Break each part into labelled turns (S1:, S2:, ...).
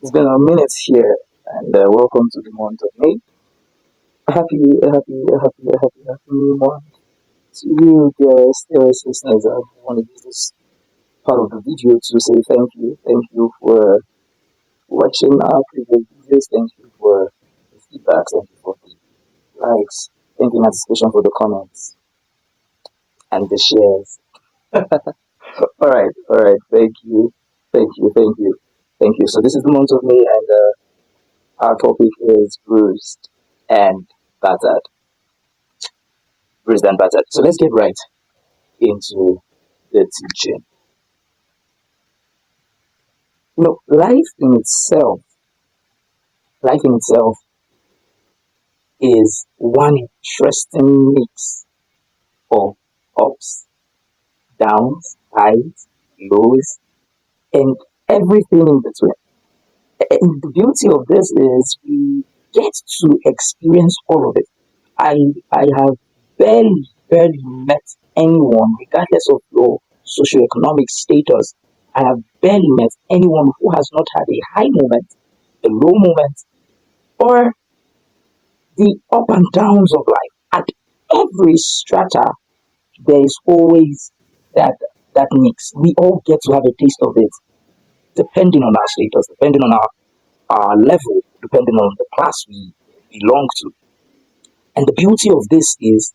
S1: It's been a minute here, and welcome to the month of May. Happy new month to you, dearest listeners. I want to use this part of the video to say thank you. Thank you for watching our previous videos. Thank you for the feedback. Thank you for the likes. Thank you in anticipation for the comments and the shares. All right. Thank you. So this is the month of May, and our topic is bruised and battered. Bruised and battered. So let's get right into the teaching. Life in itself is one interesting mix of ups, downs, highs, lows, and everything in between. And the beauty of this is we get to experience all of it. I I have barely met anyone, regardless of your socioeconomic status. I have barely met anyone who has not had a high moment, a low moment, or the up and downs of life. At every strata, there is always that that mix. We all get to have a taste of it, depending on our status, depending on our level, depending on the class we belong to. And the beauty of this is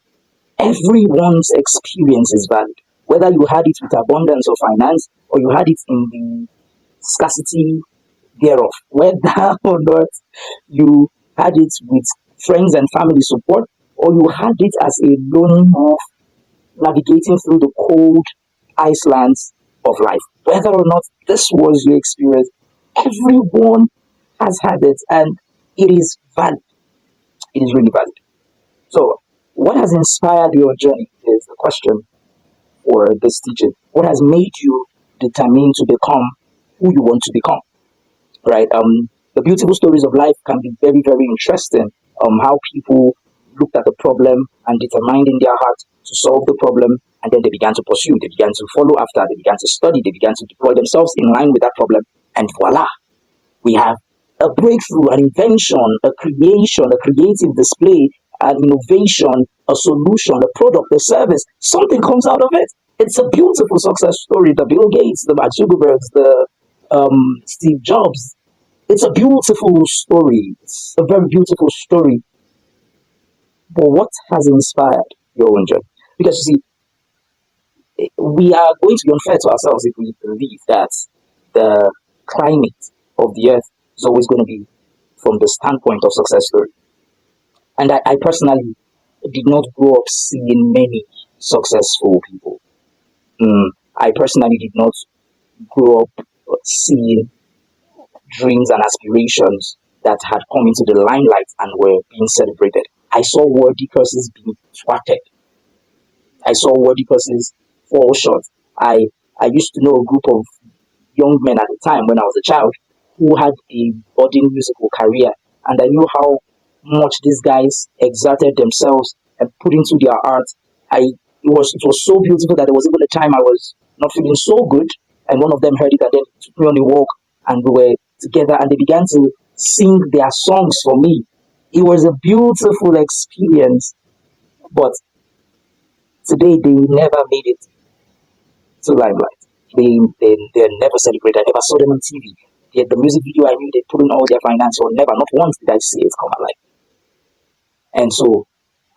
S1: everyone's experience is valid. Whether you had it with abundance of finance or you had it in the scarcity thereof, whether or not you had it with friends and family support or you had it as a lone wolf navigating through the cold icelands of life, whether or not this was your experience, everyone has had it and it is valid. It is really valid. So, what has inspired your journey is the question for this teaching. What has made you determined to become who you want to become? Right? The beautiful stories of life can be very interesting. How people looked at the problem and determined in their heart to solve the problem, and then they began to pursue, they began to follow after, they began to study, they began to deploy themselves in line with that problem, and voila, we have a breakthrough, an invention, a creation, a creative display, an innovation, a solution, a product, a service. Something comes out of it. It's a beautiful success story. The Bill Gates, the Mark Zuckerbergs, the Steve Jobs. It's a beautiful story. It's a very beautiful story. But what has inspired your own journey? Because you see, we are going to be unfair to ourselves if we believe that the climate of the earth is always going to be from the standpoint of success story. And I personally did not grow up seeing many successful people. I personally did not grow up seeing dreams and aspirations that had come into the limelight and were being celebrated. I saw worthy persons being thwarted. I saw worthy persons fall short. I I used to know a group of young men at the time when I was a child who had a budding musical career, and I knew how much these guys exerted themselves and put into their art. It was so beautiful that there was even a time I was not feeling so good, and one of them heard it and then took me on a walk, and we were together, and they began to sing their songs for me. It was a beautiful experience, but today they never made it to limelight. They're never celebrated. I never saw them on TV. The music video I knew they put in all their finance or never, not once did I see it come alive. And so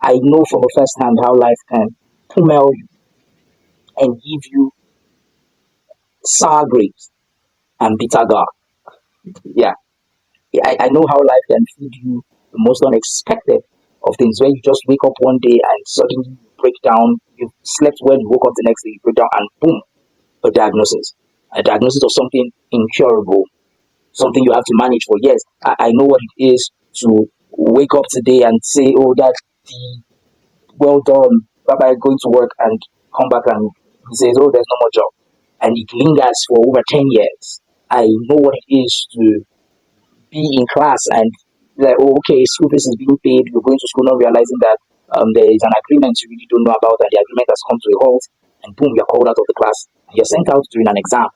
S1: I know from a first hand how life can pummel you and give you sour grapes and bitter gourd. Yeah. I know how life can feed you the most unexpected of things where you just wake up one day and suddenly you break down. You slept well, you woke up the next day, you break down, and boom, a diagnosis. A diagnosis of something incurable, something you have to manage for years. I know what it is to wake up today and say, oh, that the well done, bye bye, going to work and come back and he says, oh, there's no more job. And it lingers for over 10 years. I know what it is to be in class and like, oh, okay, school fees is being paid, you're going to school not realizing that there is an agreement you really don't know about and the agreement has come to a halt and boom, you're called out of the class and you're sent out during an exam.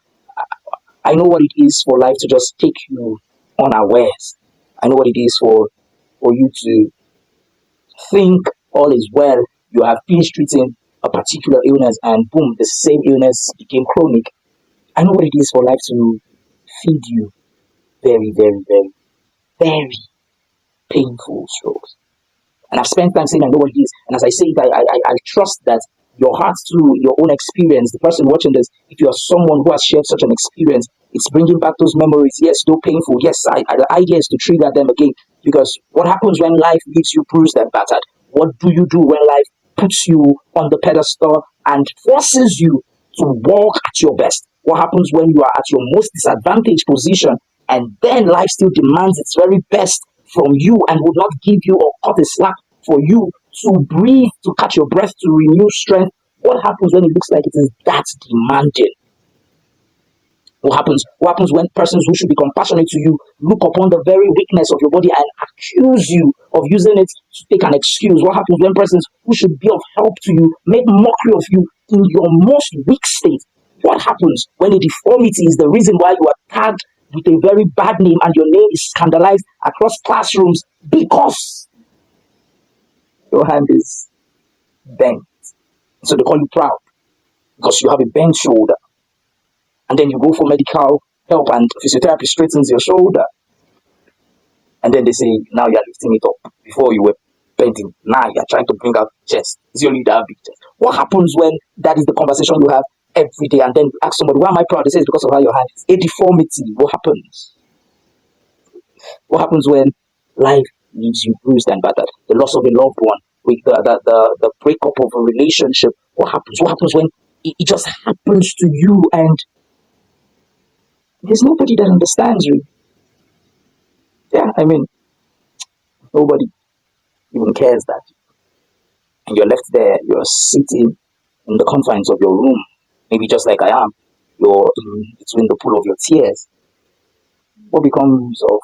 S1: I know what it is for life to just take you unawares. I know what it is for you to think all is well. You have finished treating a particular illness, and boom, the same illness became chronic. I know what it is for life to feed you very, very, very, very painful strokes. And I've spent time saying I know what it is. And as I say it, I trust that your heart through your own experience, the person watching this, if you are someone who has shared such an experience, it's bringing back those memories. Yes, though painful. Yes, the idea is to trigger them again. Because what happens when life leaves you bruised and battered? What do you do when life puts you on the pedestal and forces you to walk at your best? What happens when you are at your most disadvantaged position and then life still demands its very best from you and would not give you or cut a slack for you to breathe, to catch your breath, to renew strength? What happens when it looks like it is that demanding? What happens? What happens when persons who should be compassionate to you look upon the very weakness of your body and accuse you of using it to take an excuse? What happens when persons who should be of help to you make mockery of you in your most weak state? What happens when a deformity is the reason why you are tagged with a very bad name and your name is scandalized across classrooms because your hand is bent? So they call you proud because you have a bent shoulder. And then you go for medical help and physiotherapy straightens your shoulder. And then they say, now you're lifting it up. Before you were bending. Now you're trying to bring out chest. It's only that big chest. What happens when that is the conversation you have every day? And then you ask somebody, why am I proud? They say it's because of how your hand is. A deformity. What happens? What happens when life leaves you bruised and battered? The loss of a loved one, with the breakup of a relationship. What happens? What happens when it just happens to you and there's nobody that understands you? Yeah, I mean, nobody even cares that. And you're left there, you're sitting in the confines of your room, maybe just like I am. You're in between the pool of your tears. What becomes of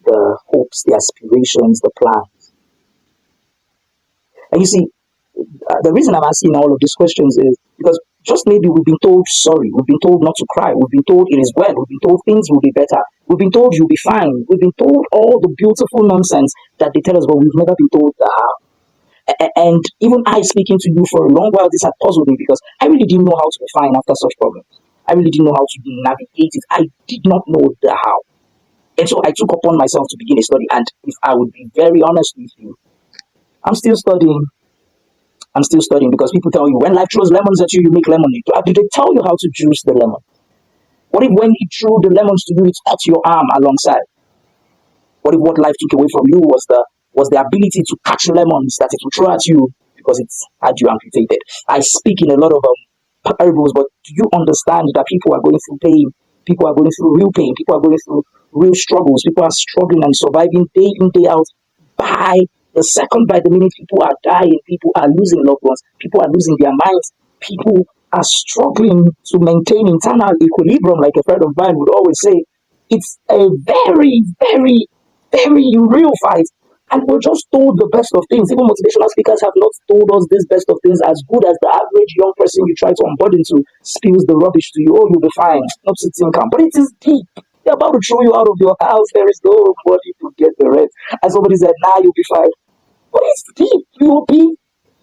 S1: the hopes, the aspirations, the plans? And you see, the reason I'm asking all of these questions is because just maybe we've been told sorry, we've been told not to cry, we've been told it is well, we've been told things will be better, we've been told you'll be fine, we've been told all the beautiful nonsense that they tell us, but we've never been told the how. And even I speaking to you for a long while, this had puzzled me because I really didn't know how to be fine after such problems. I really didn't know how to navigate it. I did not know the how. And so I took upon myself to begin a study. And if I would be very honest with you, I'm still studying. I'm still studying because people tell you when life throws lemons at you, you make lemonade. Did they tell you how to juice the lemon? What if when it threw the lemons to you, it cut your arm alongside? What if what life took away from you was the ability to catch lemons that it will throw at you because it's had you amputated? I speak in a lot of parables, but do you understand that people are going through pain? People are going through real pain. People are going through real struggles. People are struggling and surviving day in, day out. By the second, by the minute, people are dying. People are losing loved ones. People are losing their minds. People are struggling to maintain internal equilibrium, like a friend of mine would always say. It's a very, very, very real fight. And we're just told the best of things. Even motivational speakers have not told us this best of things as good as the average young person you try to unburden to spills the rubbish to you. Oh, you'll be fine. Not sitting calm. But it is deep. They're about to throw you out of your house. There is nobody to get the rent. And somebody said, nah, you'll be fine. But it's deep. You will be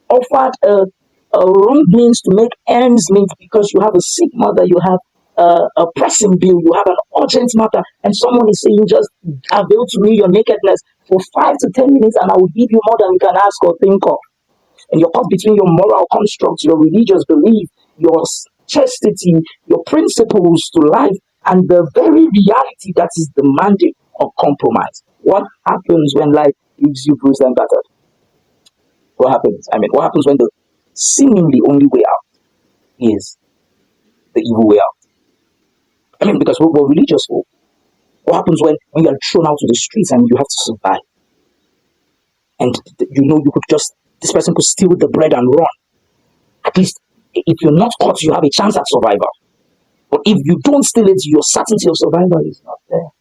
S1: offered a wrong means to make ends meet because you have a sick mother, you have a pressing bill, you have an urgent matter, and someone is saying, just avail to me your nakedness for 5 to 10 minutes, and I will give you more than you can ask or think of. And you're caught between your moral constructs, your religious belief, your chastity, your principles to life, and the very reality that is demanding of compromise. What happens when life leaves you bruised and battered? What happens? I mean, what happens when the seemingly only way out is the evil way out? I mean, because we're religious folk. What happens when you're thrown out to the streets and you have to survive? And you could just, this person could steal the bread and run. At least, if you're not caught, you have a chance at survival. But if you don't steal it, your certainty of survival is not there.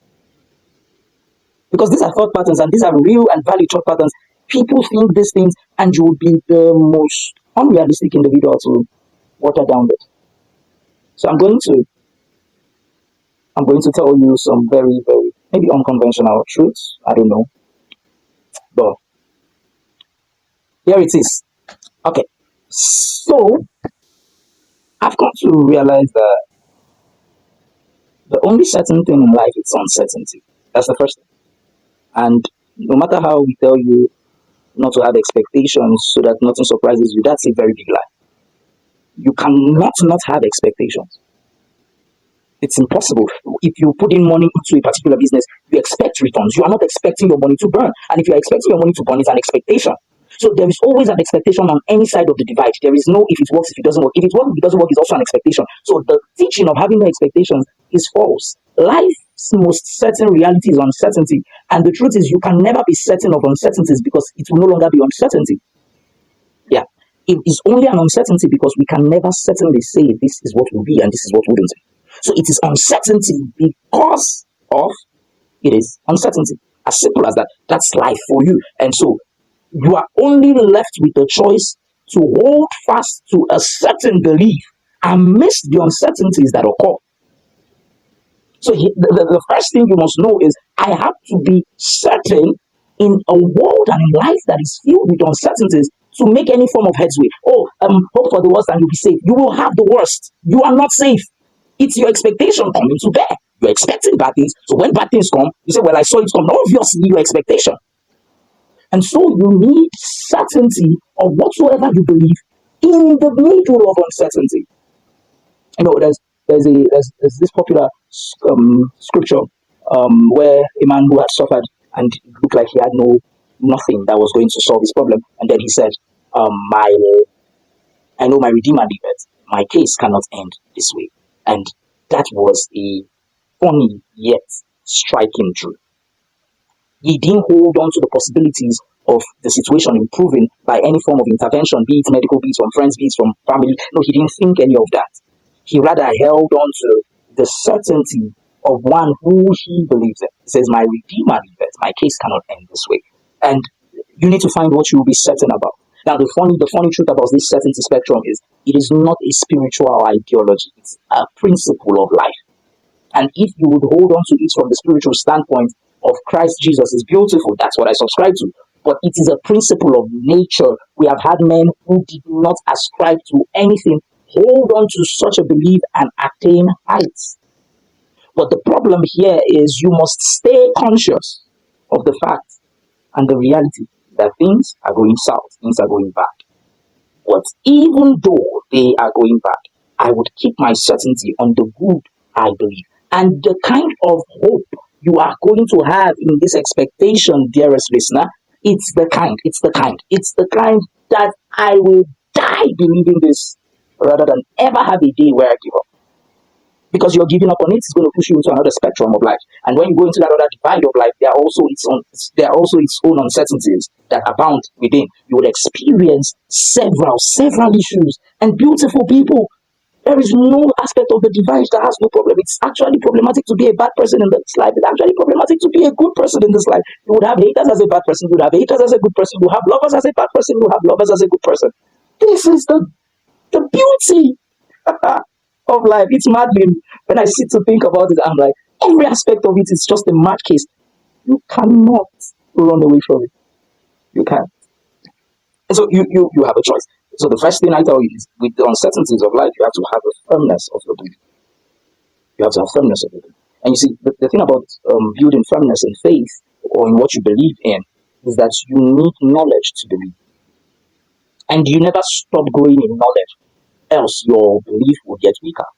S1: Because these are thought patterns, and these are real and valid thought patterns. People think these things, and you will be the most unrealistic individual to water down it. So I'm going to tell you some very, very maybe unconventional truths. I don't know. But here it is. Okay. So I've come to realize that the only certain thing in life is uncertainty. That's the first thing. And no matter how we tell you not to have expectations so that nothing surprises you, that's a very big lie. You cannot not have expectations. It's impossible. If you put in money into a particular business, you expect returns. You are not expecting your money to burn. And if you are expecting your money to burn, it's an expectation. So there is always an expectation on any side of the divide. There is no if it works, if it doesn't work. If it works, if it doesn't work, is also an expectation. So the teaching of having no expectations is false. Life's most certain reality is uncertainty. And the truth is you can never be certain of uncertainties because it will no longer be uncertainty. Yeah. It is only an uncertainty because we can never certainly say this is what will be and this is what wouldn't. So it is uncertainty because of it is uncertainty. As simple as that. That's life for you. And so you are only left with the choice to hold fast to a certain belief amidst the uncertainties that occur. So the first thing you must know is I have to be certain in a world and in life that is filled with uncertainties to make any form of headway. Oh, hope for the worst and you'll be safe. You will have the worst. You are not safe. It's your expectation coming to bear. You're expecting bad things. So when bad things come, you say, well, I saw it come. Obviously, your expectation. And so you need certainty of whatsoever you believe in the middle of uncertainty. You know, there's this popular scripture where a man who had suffered and it looked like he had nothing that was going to solve his problem, and then he said, "My I know my Redeemer liveth. My case cannot end this way." And that was a funny yet striking truth. He didn't hold on to the possibilities of the situation improving by any form of intervention, be it medical, be it from friends, be it from family. No, he didn't think any of that. He rather held on to the certainty of one who he believes in. He says, "My Redeemer liveth. My case cannot end this way." And you need to find what you will be certain about. Now, the funny truth about this certainty spectrum is it is not a spiritual ideology. It's a principle of life. And if you would hold on to it from the spiritual standpoint of Christ Jesus, is beautiful. That's what I subscribe to. But it is a principle of nature. We have had men who did not ascribe to anything hold on to such a belief and attain heights. But the problem here is you must stay conscious of the fact and the reality that things are going south, things are going bad. But even though they are going bad, I would keep my certainty on the good I believe. And the kind of hope you are going to have in this expectation, dearest listener, it's the kind that I will die believing this rather than ever have a day where I give up. Because you're giving up on it, it's going to push you into another spectrum of life. And when you go into that other divide of life, there are also its own uncertainties that abound within. You will experience several issues and beautiful people. There is no aspect of the divide that has no problem. It's actually problematic to be a bad person in this life. It's actually problematic to be a good person in this life. You would have haters as a bad person. You would have haters as a good person. You have lovers as a bad person. You have lovers as a good person. This is the beauty of life. It's maddening. When I sit to think about it, I'm like, every aspect of it is just a mad case. You cannot run away from it. You can't. And so you have a choice. So the first thing I tell you is with the uncertainties of life, you have to have a firmness of your belief. You have to have firmness of your belief. And you see, the thing about building firmness in faith or in what you believe in is that you need knowledge to believe. And you never stop growing in knowledge, else your belief will get weaker.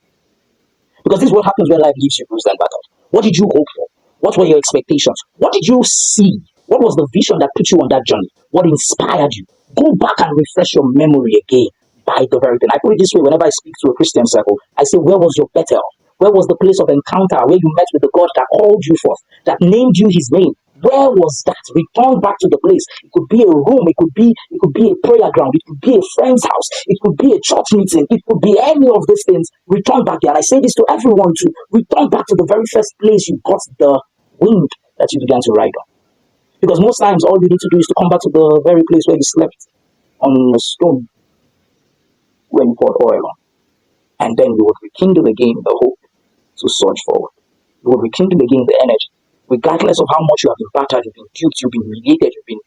S1: Because this is what happens when life leaves you bruised and battered. What did you hope for? What were your expectations? What did you see? What was the vision that put you on that journey? What inspired you? Go back and refresh your memory again by the very thing. I put it this way whenever I speak to a Christian circle, I say, where was your Bethel? Where was the place of encounter where you met with the God that called you forth, that named you his name? Where was that? Return back to the place. It could be a room, it could be a prayer ground, it could be a friend's house, it could be a church meeting, it could be any of these things. Return back there. And I say this to everyone too. Return back to the very first place you got the wind that you began to ride on. Because most times all you need to do is to come back to the very place where you slept on a stone when you poured oil on. And then you would rekindle again the hope to surge forward. You would rekindle again the energy regardless of how much you have been battered, you've been duped, you've been humiliated, you've been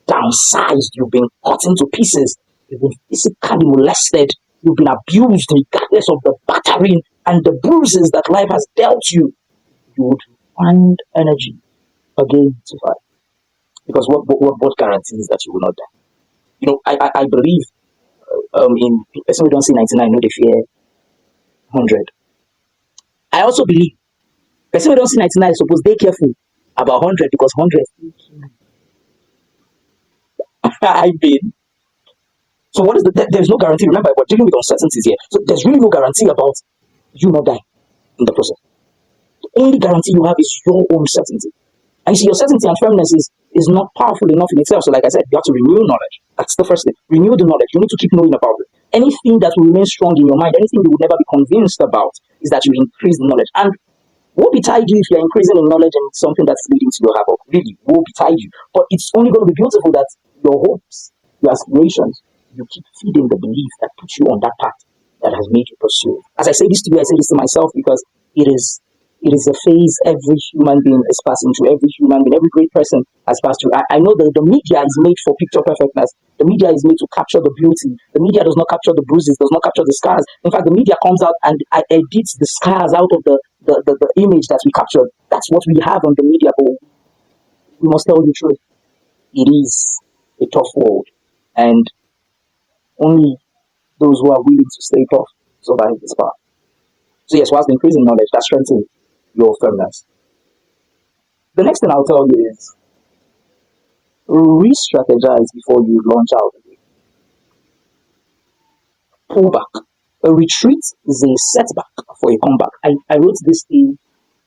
S1: downsized, you've been cut into pieces, you've been physically molested, you've been abused, regardless of the battering and the bruises that life has dealt you, you would find energy again to fight. Because what guarantees that you will not die? I believe in person who don't see 99, no, they fear 100. I also believe person who don't see 99 is supposed to be careful about 100 because 100 I mean, so what is there's no guarantee. Remember, we're dealing with uncertainties here. So there's really no guarantee about you not dying in the process. The only guarantee you have is your own certainty. And you see, your certainty and firmness is not powerful enough in itself. So, like I said, you have to renew knowledge. That's the first thing. Renew the knowledge. You need to keep knowing about it. Anything that will remain strong in your mind, anything you will never be convinced about, is that you increase the knowledge. And woe betide you if you're increasing in knowledge and it's something that's leading to your havoc. Really, woe betide you. But it's only going to be beautiful that your hopes, your aspirations, you keep feeding the belief that puts you on that path that has made you pursue. As I say this to you, I say this to myself because it is a phase every human being is passing through. Every human being, every great person has passed through. I know that the media is made for picture perfectness. The media is made to capture the beauty. The media does not capture the bruises, does not capture the scars. In fact, the media comes out and edits the scars out of the image that we captured. That's what we have on the media. But we must tell the truth. It is a tough world. And only those who are willing to stay tough survive this path. So yes, whilst increasing knowledge, that strengthens your firmness. The next thing I'll tell you is re-strategize before you launch out. Pull back. A retreat is a setback for a comeback. I wrote this thing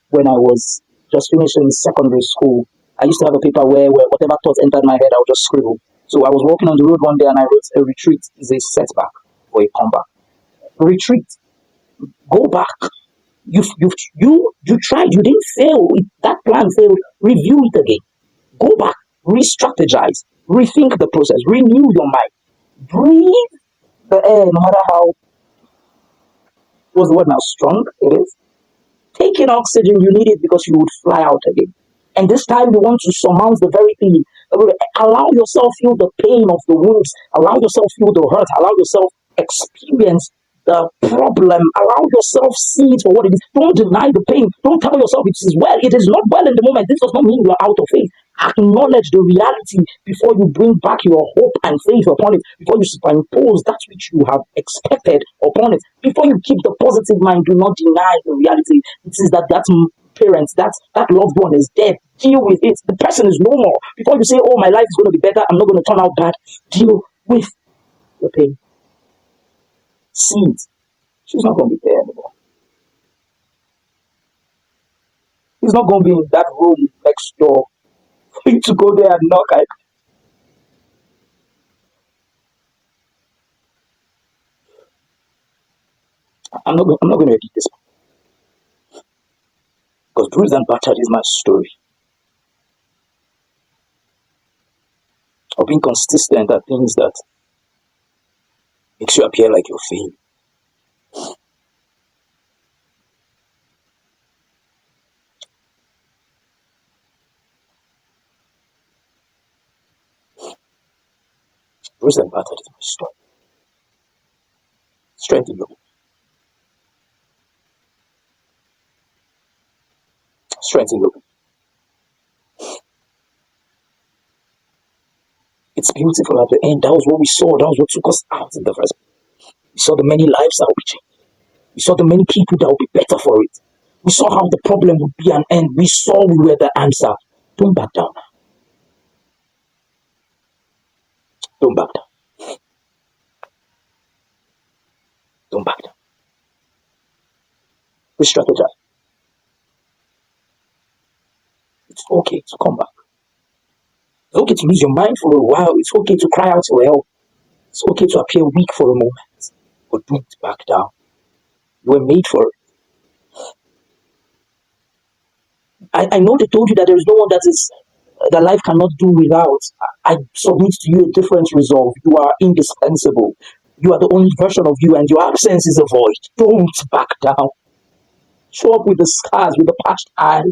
S1: when I was just finishing secondary school. I used to have a paper where whatever thoughts entered my head, I would just scribble. So I was walking on the road one day and I wrote, a retreat is a setback for a comeback. Retreat. Go back. You tried, you didn't fail. That plan failed. Review it again. Go back, re-strategize, rethink the process, renew your mind, breathe the air, no matter how, what's the word now, strong it is. Take in oxygen, you need it because you would fly out again. And this time you want to surmount the very thing. Allow yourself feel the pain of the wounds. Allow yourself feel the hurt. Allow yourself experience the problem. Allow yourself see it for what it is. Don't deny the pain. Don't tell yourself it is well. It is not well in the moment. This does not mean you are out of faith. Acknowledge the reality before you bring back your hope and faith upon it. Before you superimpose that which you have expected upon it. Before you keep the positive mind, do not deny the reality. It is that parents, that loved one is dead. Deal with it. The person is no more. Before you say, oh, my life is going to be better, I'm not going to turn out bad. Deal with the pain. See it. She's not going to be there anymore. He's not going to be in that room next door for you to go there and knock. I'm not going to edit this because Bruised and Battered is my story of being consistent at things that makes you appear like you're failing. Bruised and Battered is my story. Strengthen your strengthen your. It's beautiful at the end. That was what we saw. That was what took us out in the first place. We saw the many lives that will be changed. We saw the many people that will be better for it. We saw how the problem would be an end. We saw we were the answer. Don't back down. Don't back down. Don't back down. We strategize. It's okay to come back. It's okay to lose your mind for a while. It's okay to cry out for help. It's okay to appear weak for a moment. But don't back down. You were made for it. I know they told you that there is no one that life cannot do without. I submit to you a different resolve. You are indispensable. You are the only version of you, and your absence is a void. Don't back down. Show up with the scars, with the patched eye.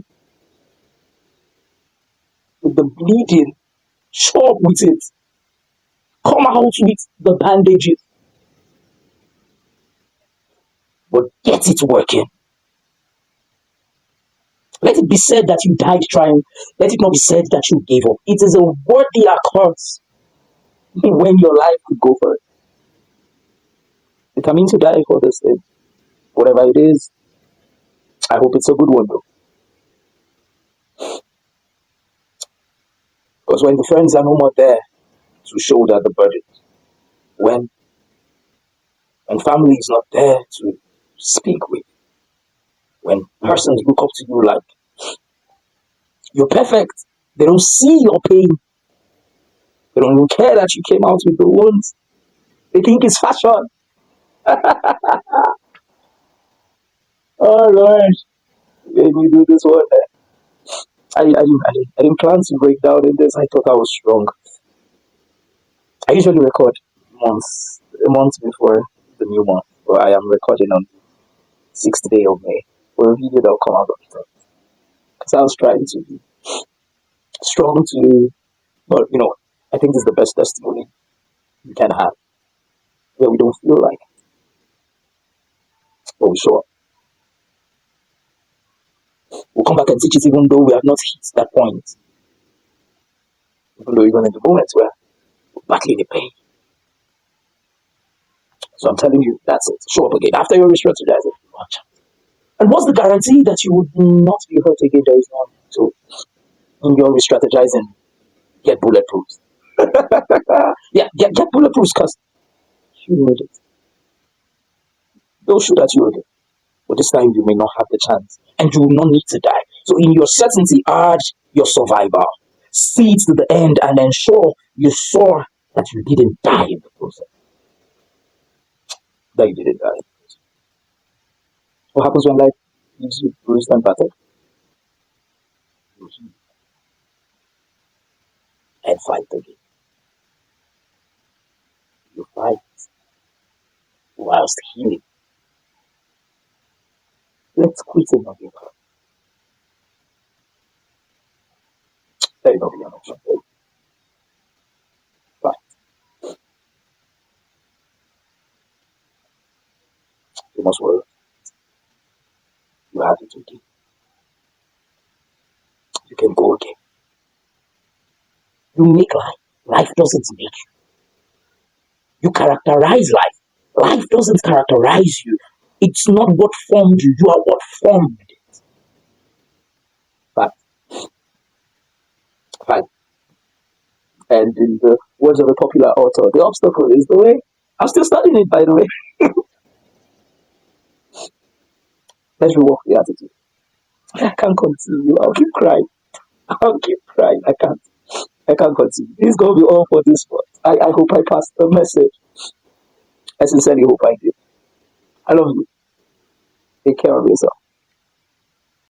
S1: with the bleeding, show up with it, come out with the bandages, but get it working. Let it be said that you died trying. Let it not be said that you gave up. It is a worthy occurrence when your life could go for it. Determined to die for this thing. Whatever it is, I hope it's a good one though. Because when the friends are no more there to shoulder the burden, when when family is not there to speak with, when persons look up to you like you're perfect, they don't see your pain, they don't even care that you came out with the wounds. They think it's fashion. Oh Lord, when you do this one, I didn't plan to break down in this. I thought I was strong. I usually record a month before the new month, but I am recording on 6th day of May for a video that will come out on the 10th. Because I was trying to be strong to, but I think this is the best testimony you can have where we don't feel like, but we show up. We'll come back and teach it even though we have not hit that point, even though even in the moments where we're battling the pain. So I'm telling you, that's it. Show up again. After you're re-strategizing, watch out. And what's the guarantee that you would not be hurt again? There is none. So in your re-strategizing, get bulletproof. Yeah, get bulletproof because you need it. They'll shoot at you again. But this time you may not have the chance. And you will not need to die. So in your certainty, add your survival. See it to the end and ensure you saw that you didn't die in the process. That you didn't die. What happens when life leaves you bruised and battered? And fight again. You fight whilst healing. Let's quit and not give up. Let it not be an option. Fight. You must worry. You have it again. You can go again. You make life. Life doesn't make you. You characterize life. Life doesn't characterize you. It's not what formed you. You are what formed it. Fact. Fact. And in the words of a popular author, the obstacle is the way. I'm still studying it, by the way. Let's rework the attitude. I can't continue. I'll keep crying. I'll keep crying. I can't continue. This is going to be all for this one. I hope I passed the message. I sincerely hope I did. I love you. Take care of yourself.